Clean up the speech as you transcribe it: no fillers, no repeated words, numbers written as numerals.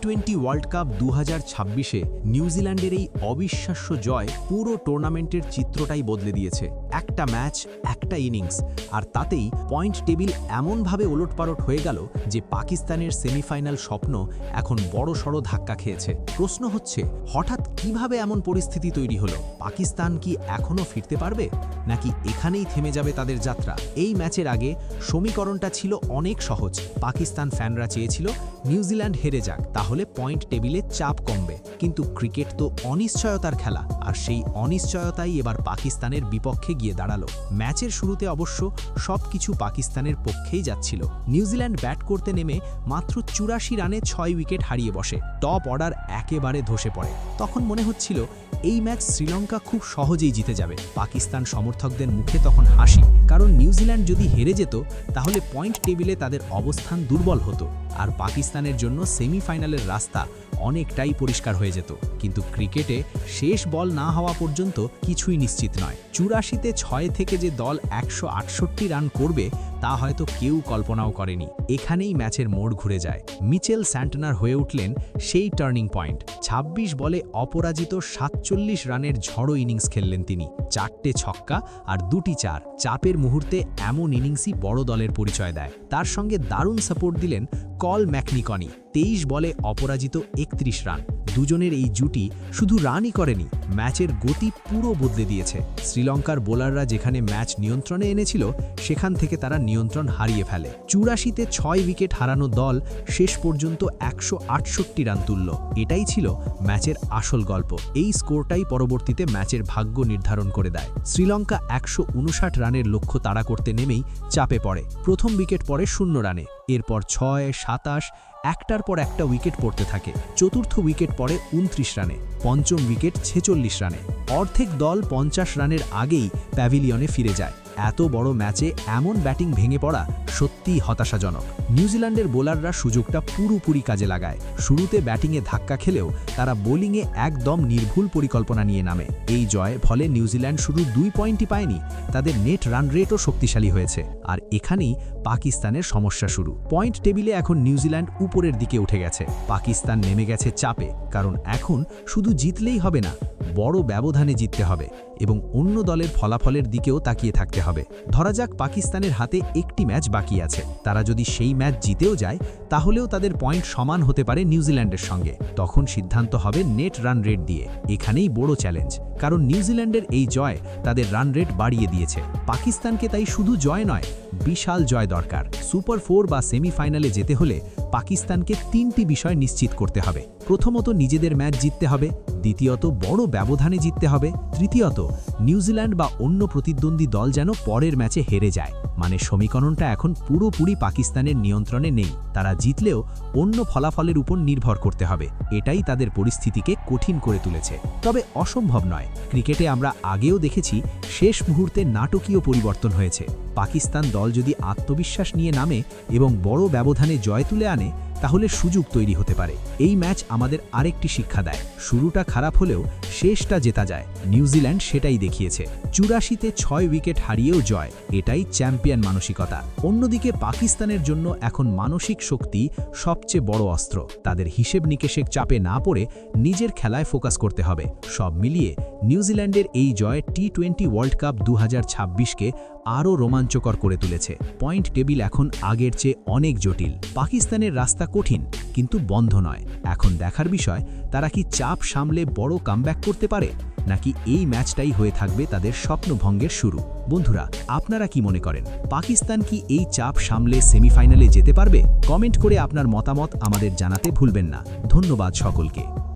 টি-20 world cup 2026-এ নিউজিল্যান্ডের এই অবিশ্বাস্য জয় পুরো টুর্নামেন্টের চিত্রটাই বদলে দিয়েছে। একটা ম্যাচ, একটা ইনিংস, আর তাতেই পয়েন্ট টেবিল এমনভাবে ওলটপালট হয়ে গেল যে পাকিস্তানের সেমিফাইনাল স্বপ্ন এখন বড়সড় ধাক্কা খেয়েছে। প্রশ্ন হচ্ছে, হঠাৎ কিভাবে এমন পরিস্থিতি তৈরি হলো? পাকিস্তান কি এখনও ফিরতে পারবে, নাকি এখানেই থেমে যাবে তাদের যাত্রা? এই ম্যাচের আগে সমীকরণটা ছিল অনেক সহজ। পাকিস্তান ফ্যানরা চেয়েছিল নিউজিল্যান্ড হেরে যাক, তাহলে পয়েন্ট টেবিলে চাপ কমবে। কিন্তু ক্রিকেট তো অনিশ্চয়তার খেলা, আর সেই অনিশ্চয়তাই এবার পাকিস্তানের বিপক্ষে গিয়ে দাঁড়ালো। ম্যাচের শুরুতে অবশ্য সবকিছু পাকিস্তানের পক্ষেই যাচ্ছিল। নিউজিল্যান্ড ব্যাট করতে নেমে মাত্র 84 রানে 6 উইকেট হারিয়ে বসে। টপ অর্ডার একেবারে ধসে পড়ে। তখন মনে হচ্ছিল এই ম্যাচ শ্রীলঙ্কা খুব সহজেই জিতে যাবে। পাকিস্তান সমর্থকদের মুখে তখন হাসি, কারণ নিউজিল্যান্ড যদি হেরে যেত তাহলে পয়েন্ট টেবিলে তাদের অবস্থান দুর্বল হতো, আর পাকিস্তানের জন্য সেমিফাইনালের রাস্তা অনেকটাই পরিষ্কার হয়ে যেত। কিন্তু ক্রিকেটে শেষ বল না হওয়া পর্যন্ত কিছুই নিশ্চিত নয়। 84-তে 6 থেকে যে দল 168 রান করবে তা হয়তো কেউ কল্পনাও করেনি। এখানেই ম্যাচের মোড় ঘুরে যায়। মিচেল স্যান্টনার হয়ে উঠলেন সেই টার্নিং পয়েন্ট। 26 বলে অপরাজিত 47 রানের ঝড়ো ইনিংস খেললেন তিনি। 4টে ছক্কা আর 2টি চার। চাপের মুহূর্তে এমন ইনিংসই বড় দলের পরিচয় দেয়। তার সঙ্গে দারুণ সাপোর্ট দিলেন কল ম্যাকনিকনি। 23 বলে অপরাজিত 31 রান। দুজনের এই জুটি শুধু রানই করেনি, ম্যাচের গতি পুরো বদলে দিয়েছে। শ্রীলঙ্কার বোলাররা যেখানে ম্যাচ নিয়ন্ত্রণে এনেছিল, সেখান থেকে তারা নিয়ন্ত্রণ হারিয়ে ফেলে। 84-তে 6 উইকেট হারানো দল শেষ পর্যন্ত 168 রান তুলল। এটাই ছিল ম্যাচের আসল গল্প। এই স্কোরটাই পরবর্তীতে ম্যাচের ভাগ্য নির্ধারণ করে দেয়। শ্রীলঙ্কা 159 রানের লক্ষ্য তাড়া করতে নেমেই চাপে পড়ে। প্রথম উইকেট পড়ে 0 রানে, এরপর 6, 27, একটার পর একটা উইকেট পড়তে থাকে। চতুর্থ উইকেট পড়ে 29 রানে, পঞ্চম উইকেট 46 রানে। অর্ধেক দল 50 রানের আগেই প্যাভিলিয়নে ফিরে যায়। এত বড় ম্যাচে এমন ব্যাটিং ভেঙে পড়া সত্যিই হতাশাজনক। নিউজিল্যান্ডের বোলাররা সুযোগটা পুরোপুরি কাজে লাগায়। শুরুতে ব্যাটিংয়ে ধাক্কা খেলেও তারা বোলিংয়ে একদম নির্ভুল পরিকল্পনা নিয়ে নামে। এই জয় ফলে নিউজিল্যান্ড শুধু 2 পয়েন্টই পায়নি, তাদের নেট রান রেটও শক্তিশালী হয়েছে। আর এখানেই পাকিস্তানের সমস্যা শুরু। পয়েন্ট টেবিলে এখন নিউজিল্যান্ড উপরের দিকে উঠে গেছে। পাকিস্তান নেমে গেছে চাপে, কারণ এখন শুধু জিতলেই হবে না, বড় ব্যবধানে জিততে হবে এবং অন্য দলের ফলাফলের দিকেও তাকিয়ে থাকতে হবে। ধরা যাক পাকিস্তানের হাতে একটি ম্যাচ বাকি আছে। তারা যদি সেই ম্যাচ জিতেও যায়, তাহলেও তাদের পয়েন্ট সমান হতে পারে নিউজিল্যান্ডের সঙ্গে। তখন সিদ্ধান্ত হবে নেট রান রেট দিয়ে। এখানেই বড় চ্যালেঞ্জ, কারণ নিউজিল্যান্ডের এই জয় তাদের রান রেট বাড়িয়ে দিয়েছে। পাকিস্তানকে তাই শুধু জয় নয়, বিশাল জয় দরকার। সুপার 4 বা সেমিফাইনালে যেতে হলে পাকিস্তানকে 3টি বিষয় নিশ্চিত করতে হবে। প্রথমত, নিজেদের ম্যাচ জিততে হবে। দ্বিতীয়ত, বড় ব্যবধানে জিততে হবে। তৃতীয়ত, নিউজিল্যান্ড বা অন্য প্রতিদ্বন্দ্বী দল যেন পরের ম্যাচে হেরে যায়। মানে সমীকরণটা এখন পুরোপুরি পাকিস্তানের নিয়ন্ত্রণে নেই। তারা জিতলেও অন্য ফলাফলের উপর নির্ভর করতে হবে। এটাই তাদের পরিস্থিতিকে কঠিন করে তুলেছে। তবে অসম্ভব নয়। ক্রিকেটে আমরা আগেও দেখেছি শেষ মুহূর্তে নাটকীয় পরিবর্তন হয়েছে। পাকিস্তান দল যদি আত্মবিশ্বাস নিয়ে নামে এবং বড় ব্যবধানে জয় তুলে আনে, তাহলে সুযোগ তৈরি হতে পারে। এই ম্যাচ আমাদের আরেকটি শিক্ষা দেয়, শুরুটা খারাপ হলেও শেষটা জেতা যায়। নিউজিল্যান্ড সেটাই দেখিয়েছে। 84-তে 6 উইকেট হারিয়েও জয়, এটাই চ্যাম্পিয়ন মানসিকতা। অন্যদিকে পাকিস্তানের জন্য এখন মানসিক শক্তি সবচেয়ে বড় অস্ত্র। তাদের হিসেব নিকেশে চাপে না পড়ে নিজের খেলায় ফোকাস করতে হবে। সব মিলিয়ে নিউজিল্যান্ডের এই জয় টি-20 ওয়ার্ল্ড কাপ 2026-কে আরও রোমাঞ্চকর করে তুলেছে। পয়েন্ট টেবিল এখন আগের চেয়ে অনেক জটিল। পাকিস্তানের রাস্তা কঠিন, কিন্তু বন্ধ নয়। এখন দেখার বিষয়, তারা কি চাপ সামলে বড় কামব্যাক করতে পারে, নাকি এই ম্যাচটাই হয়ে থাকবে তাদের স্বপ্নভঙ্গের শুরু। বন্ধুরা, আপনারা কি মনে করেন, পাকিস্তান কি এই চাপ সামলে সেমিফাইনালে যেতে পারবে? কমেন্ট করে আপনার মতামত আমাদের জানাতে ভুলবেন না। ধন্যবাদ সকলকে।